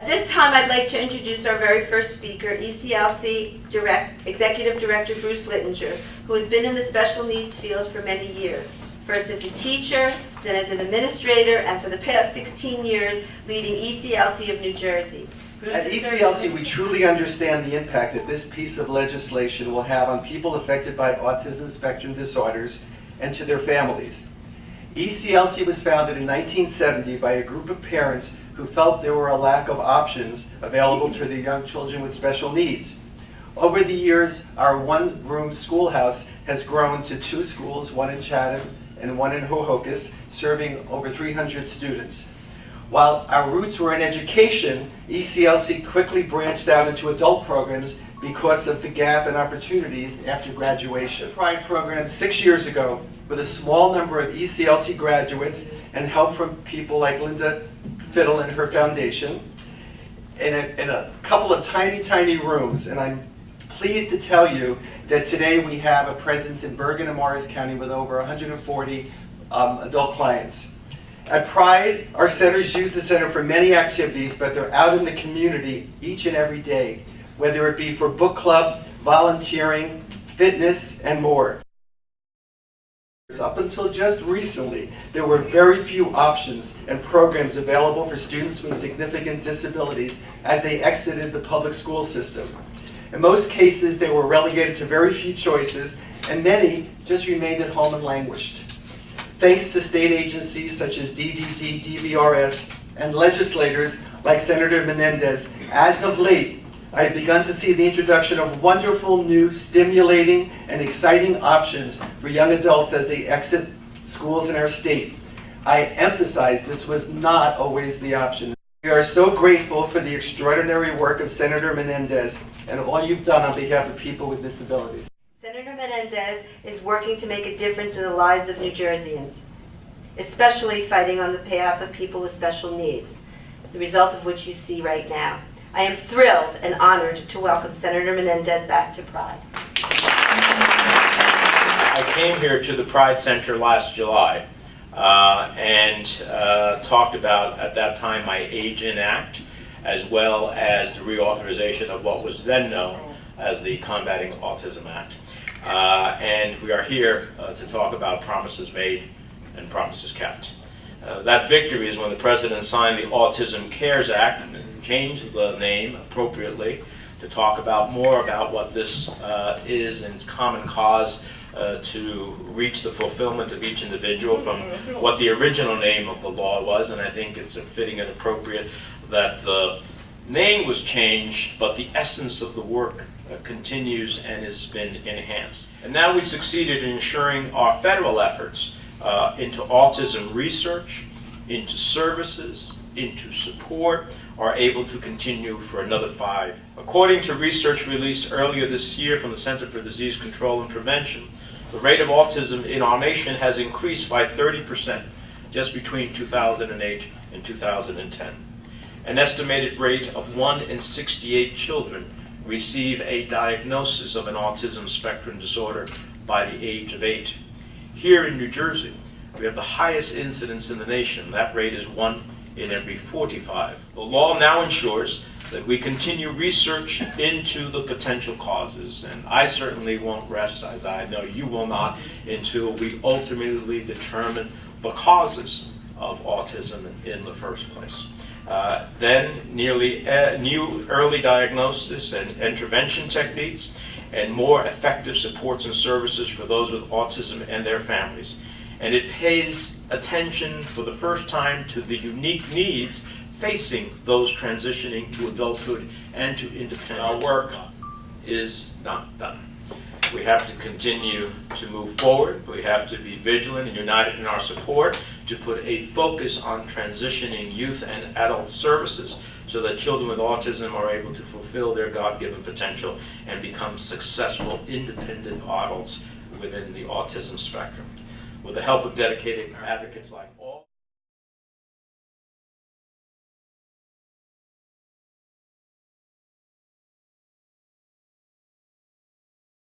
At this time, I'd like to introduce our very first speaker, ECLC Executive Director Bruce Littinger, who has been in the special needs field for many years. First as a teacher, then as an administrator, and for the past 16 years, leading ECLC of New Jersey. At ECLC, we truly understand the impact that this piece of legislation will have on people affected by autism spectrum disorders and to their families. ECLC was founded in 1970 by a group of parents who felt there were a lack of options available to their young children with special needs. Over the years, our one-room schoolhouse has grown to 2 schools, one in Chatham and one in Hohokus, serving over 300 students. While our roots were in education, ECLC quickly branched out into adult programs because of the gap in opportunities after graduation. PRIDE program 6 years ago with a small number of ECLC graduates and help from people like Linda Fiddle and her foundation in a couple of tiny rooms. And I'm pleased to tell you that today we have a presence in Bergen and Morris County with over 140 adult clients. At PRIDE, our centers use the center for many activities, but they're out in the community each and every day, whether it be for book club, volunteering, fitness, and more. Up until just recently, there were very few options and programs available for students with significant disabilities as they exited the public school system. In most cases, they were relegated to very few choices, and many just remained at home and languished. Thanks to state agencies such as D-D.J, DVRS, and legislators like Senator Menendez, as of late, I have begun to see the introduction of wonderful new, stimulating, and exciting options for young adults as they exit schools in our state. I emphasize this was not always the option. We are so grateful for the extraordinary work of Senator Menendez and all you've done on behalf of people with disabilities. Senator Menendez is working to make a difference in the lives of New Jerseyans, especially fighting on the behalf of people with special needs, the result of which you see right now. I am thrilled and honored to welcome Senator Menendez back to PRIDE. I came here to the PRIDE Center last July and talked about, at that time, my Age In Act, as well as the reauthorization of what was then known as the Combating Autism Act. And we are here to talk about promises made and promises kept. That victory is when the President signed the Autism CARES Act and changed the name appropriately to talk about more about what this is and common cause to reach the fulfillment of each individual from what the original name of the law was. And I think it's fitting and appropriate that the name was changed, but the essence of the work continues and has been enhanced. And now we've succeeded in ensuring our federal efforts into autism research, into services, into support, are able to continue for another 5. According to research released earlier this year from the Center for Disease Control and Prevention, the rate of autism in our nation has increased by 30% just between 2008 and 2010. An estimated rate of 1 in 68 children receive a diagnosis of an autism spectrum disorder by the age of 8. Here in New Jersey, we have the highest incidence in the nation. That rate is 1 in every 45. The law now ensures that we continue research into the potential causes, and I certainly won't rest, as I know you will not, until we ultimately determine the causes of autism in the first place. Then new early diagnosis and intervention techniques and more effective supports and services for those with autism and their families. And it pays attention for the first time to the unique needs facing those transitioning to adulthood and to independence. Our work is not done. We have to continue to move forward. We have to be vigilant and united in our support to put a focus on transitioning youth and adult services so that children with autism are able to fulfill their God-given potential and become successful, independent adults within the autism spectrum. With the help of dedicated advocates like